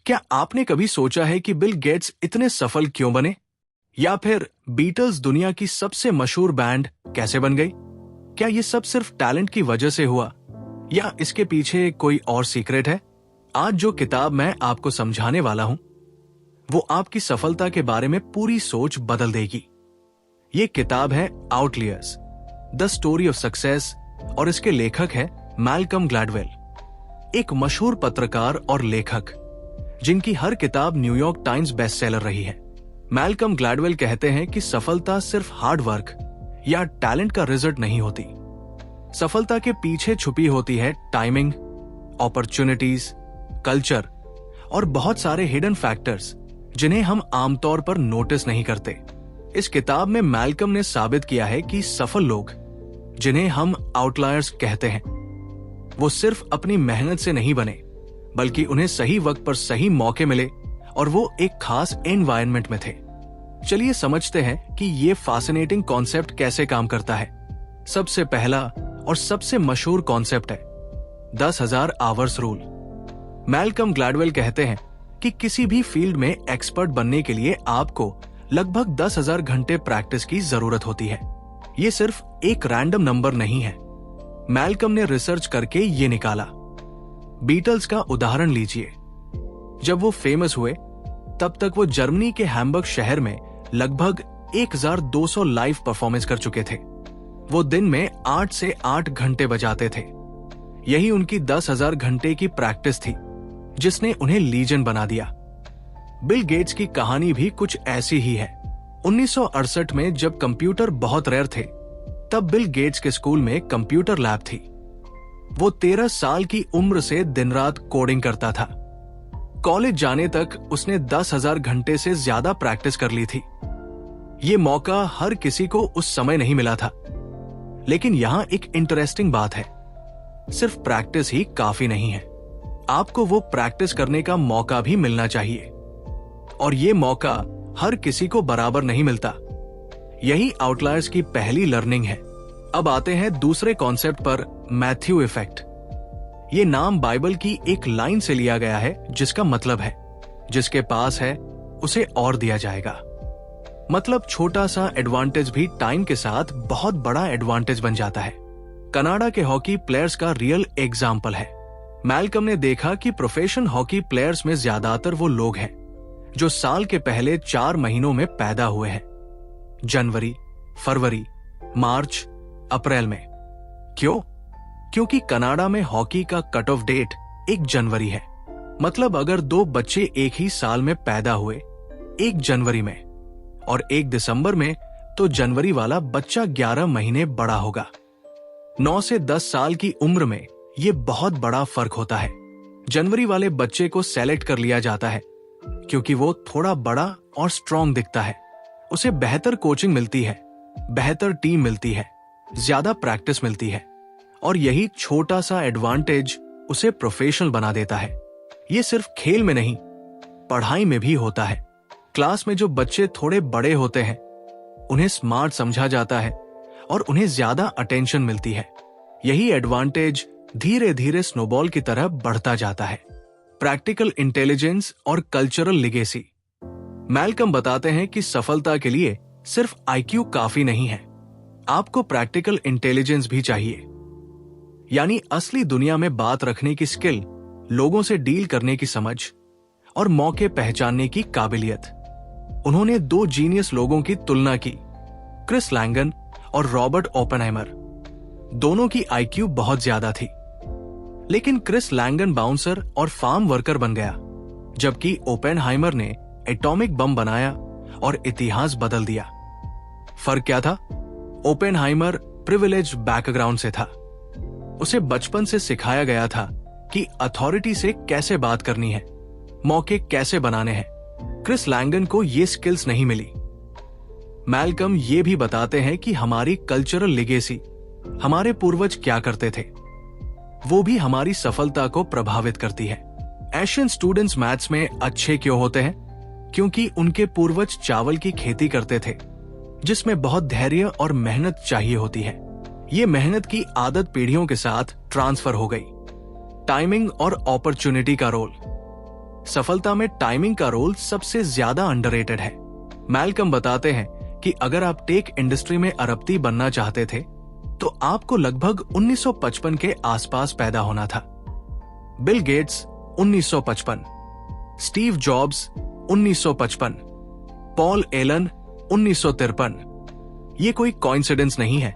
क्या आपने कभी सोचा है कि बिल गेट्स इतने सफल क्यों बने? या फिर बीटल्स दुनिया की सबसे मशहूर बैंड कैसे बन गई? क्या ये सब सिर्फ टैलेंट की वजह से हुआ या इसके पीछे कोई और सीक्रेट है? आज जो किताब मैं आपको समझाने वाला हूं वो आपकी सफलता के बारे में पूरी सोच बदल देगी। ये किताब है आउटलियर्स, द स्टोरी ऑफ सक्सेस और इसके लेखक है मैल्कम ग्लैडवेल, एक मशहूर पत्रकार और लेखक जिनकी हर किताब न्यूयॉर्क टाइम्स बेस्टसेलर रही है। मैल्कम ग्लैडवेल कहते हैं कि सफलता सिर्फ हार्ड वर्क या टैलेंट का रिजल्ट नहीं होती। सफलता के पीछे छुपी होती है टाइमिंग, अपॉर्चुनिटीज, कल्चर और बहुत सारे हिडन फैक्टर्स जिन्हें हम आमतौर पर नोटिस नहीं करते। इस किताब में मैल्कम ने साबित किया है कि सफल लोग, जिन्हें हम आउटलायर्स कहते हैं, वो सिर्फ अपनी मेहनत से नहीं बने, बल्कि उन्हें सही वक्त पर सही मौके मिले और वो एक खास एनवायरनमेंट में थे। चलिए समझते हैं कि ये फैसिनेटिंग कॉन्सेप्ट कैसे काम करता है। सबसे पहला और सबसे मशहूर कॉन्सेप्ट है 10,000 आवर्स रूल। मैल्कम ग्लैडवेल कहते हैं कि किसी भी फील्ड में एक्सपर्ट बनने के लिए आपको लगभग 10,000 घंटे प्रैक्टिस की जरूरत होती है। ये सिर्फ एक रैंडम नंबर नहीं है। मैल्कम ने रिसर्च करके ये निकाला। बीटल्स का उदाहरण लीजिए। जब वो फेमस हुए तब तक वो जर्मनी के हैम्बर्ग शहर में लगभग 1200 लाइव परफॉर्मेंस कर चुके थे। वो दिन में 8 से 8 घंटे बजाते थे। यही उनकी 10,000 घंटे की प्रैक्टिस थी जिसने उन्हें लीजेंड बना दिया। बिल गेट्स की कहानी भी कुछ ऐसी ही है। 1968 में जब कंप्यूटर बहुत रेयर थे, तब बिल गेट्स के स्कूल में कंप्यूटर लैब थी। वो 13 साल की उम्र से दिन रात कोडिंग करता था। कॉलेज जाने तक उसने 10,000 घंटे से ज्यादा प्रैक्टिस कर ली थी। ये मौका हर किसी को उस समय नहीं मिला था। लेकिन यहां एक इंटरेस्टिंग बात है, सिर्फ प्रैक्टिस ही काफी नहीं है। आपको वो प्रैक्टिस करने का मौका भी मिलना चाहिए, और ये मौका हर किसी को बराबर नहीं मिलता। यही आउटलायर्स की पहली लर्निंग है। अब आते हैं दूसरे कॉन्सेप्ट पर, मैथ्यू इफेक्ट। ये नाम बाइबल की एक लाइन से लिया गया है जिसका मतलब है, जिसके पास है उसे और दिया जाएगा। मतलब छोटा सा एडवांटेज भी टाइम के साथ बहुत बड़ा एडवांटेज बन जाता है। कनाडा के हॉकी प्लेयर्स का रियल एग्जाम्पल है। मैल्कम ने देखा कि प्रोफेशनल हॉकी प्लेयर्स में ज्यादातर वो लोग हैं जो साल के पहले 4 महीनों में पैदा हुए हैं, जनवरी, फरवरी, मार्च, अप्रैल में। क्यों? क्योंकि कनाडा में हॉकी का कट ऑफ डेट 1 जनवरी है। मतलब अगर 2 बच्चे एक ही साल में पैदा हुए, 1 जनवरी में और 1 दिसंबर में, तो जनवरी वाला बच्चा 11 महीने बड़ा होगा। 9 से 10 साल की उम्र में ये बहुत बड़ा फर्क होता है। जनवरी वाले बच्चे को सेलेक्ट कर लिया जाता है क्योंकि वो थोड़ा बड़ा और स्ट्रॉन्ग दिखता है। उसे बेहतर कोचिंग मिलती है, बेहतर टीम मिलती है, ज्यादा प्रैक्टिस मिलती है, और यही छोटा सा एडवांटेज उसे प्रोफेशनल बना देता है। ये सिर्फ खेल में नहीं, पढ़ाई में भी होता है। क्लास में जो बच्चे थोड़े बड़े होते हैं उन्हें स्मार्ट समझा जाता है और उन्हें ज्यादा अटेंशन मिलती है। यही एडवांटेज धीरे धीरे स्नोबॉल की तरह बढ़ता जाता है। प्रैक्टिकल इंटेलिजेंस और कल्चरल लिगेसी। मैल्कम बताते हैं कि सफलता के लिए सिर्फ आईक्यू काफी नहीं है, आपको प्रैक्टिकल इंटेलिजेंस भी चाहिए। यानी असली दुनिया में बात रखने की स्किल, लोगों से डील करने की समझ और मौके पहचानने की काबिलियत। उन्होंने 2 जीनियस लोगों की तुलना की, क्रिस लैंगन और रॉबर्ट ओपेनहाइमर। दोनों की आईक्यू बहुत ज्यादा थी, लेकिन क्रिस लैंगन बाउंसर और फार्म वर्कर बन गया, जबकि ओपेनहाइमर ने एटॉमिक बम बनाया और इतिहास बदल दिया। फर्क क्या था? ओपेनहाइमर प्रिविलेज्ड बैकग्राउंड से था। उसे बचपन से सिखाया गया था कि अथॉरिटी से कैसे बात करनी है, मौके कैसे बनाने हैं। क्रिस लैंगन को ये स्किल्स नहीं मिली। मैल्कम ये भी बताते हैं कि हमारी कल्चरल लिगेसी, हमारे पूर्वज क्या करते थे, वो भी हमारी सफलता को प्रभावित करती है। एशियन स्टूडेंट्स मैथ्स में अच्छे क्यों होते हैं? क्योंकि उनके पूर्वज चावल की खेती करते थे, जिसमें बहुत धैर्य और मेहनत चाहिए होती है। ये मेहनत की आदत पीढ़ियों के साथ ट्रांसफर हो गई। टाइमिंग और अपॉर्चुनिटी का रोल। सफलता में टाइमिंग का रोल सबसे ज्यादा अंडररेटेड है। मैल्कम बताते हैं कि अगर आप टेक इंडस्ट्री में अरबपति बनना चाहते थे तो आपको लगभग 1955 के आसपास पैदा होना था। Bill Gates 1955, Steve jobs 1955, Paul Allen 1953। ये कोई कोइंसिडेंस नहीं है,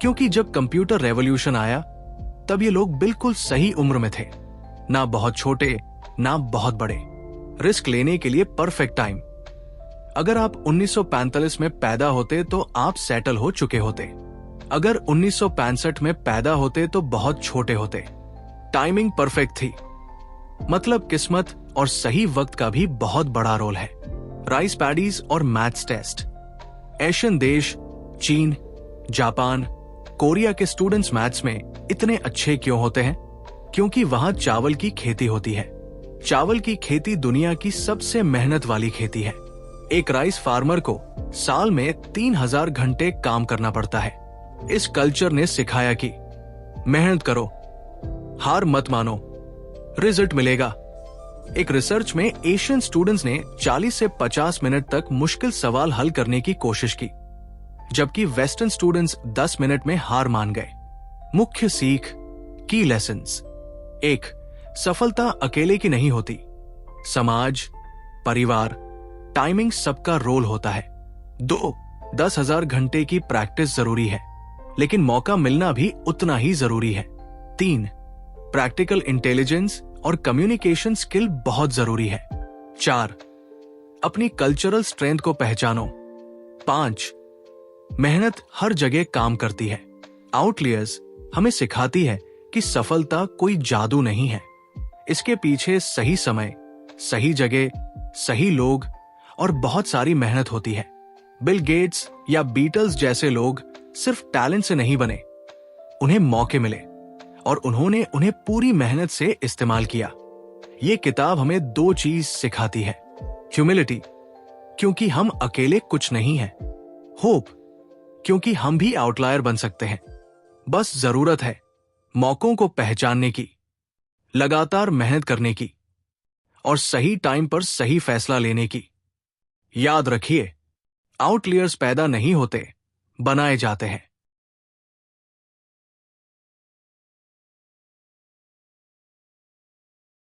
क्योंकि जब कंप्यूटर रेवोल्यूशन आया तब ये लोग बिल्कुल सही उम्र में थे, ना बहुत छोटे ना बहुत बड़े, रिस्क लेने के लिए परफेक्ट टाइम। अगर आप 1945 में पैदा होते तो आप सेटल हो चुके होते, अगर 1965 में पैदा होते तो बहुत छोटे होते। टाइमिंग परफेक्ट थी, मतलब किस्मत और सही वक्त का भी बहुत बड़ा रोल है। राइस पैडीज और मैथ्स टेस्ट। एशियन देश चीन, जापान, कोरिया के स्टूडेंट्स मैथ्स में इतने अच्छे क्यों होते हैं? क्योंकि वहां चावल की खेती होती है। चावल की खेती दुनिया की सबसे मेहनत वाली खेती है। एक राइस फार्मर को साल में 3000 घंटे काम करना पड़ता है। इस कल्चर ने सिखाया कि मेहनत करो, हार मत मानो, रिजल्ट मिलेगा। एक रिसर्च में एशियन स्टूडेंट्स ने 40 से 50 मिनट तक मुश्किल सवाल हल करने की कोशिश की, जबकि वेस्टर्न स्टूडेंट्स 10 मिनट में हार मान गए। मुख्य सीख, की लेसन्स। 1. सफलता अकेले की नहीं होती। समाज, परिवार, टाइमिंग सबका रोल होता है। 2. 10,000 घंटे की प्रैक्टिस जरूरी है, लेकिन मौका मिलना भी उतना ही जरूरी है। 3. प्रैक्टिकल इंटेलिजेंस और कम्युनिकेशन स्किल बहुत जरूरी है। 4. अपनी कल्चरल स्ट्रेंथ को पहचानो। 5. मेहनत हर जगह काम करती है। आउटलियर्स हमें सिखाती है कि सफलता कोई जादू नहीं है, इसके पीछे सही समय, सही जगह, सही लोग और बहुत सारी मेहनत होती है। बिल गेट्स या बीटल्स जैसे लोग सिर्फ टैलेंट से नहीं बने, उन्हें मौके मिले और उन्होंने उन्हें पूरी मेहनत से इस्तेमाल किया। ये किताब हमें 2 चीज सिखाती है। ह्यूमिलिटी, क्योंकि हम अकेले कुछ नहीं हैं। होप, क्योंकि हम भी आउटलायर बन सकते हैं। बस जरूरत है मौकों को पहचानने की, लगातार मेहनत करने की और सही टाइम पर सही फैसला लेने की। याद रखिए, आउटलियर्स पैदा नहीं होते, बनाए जाते हैं।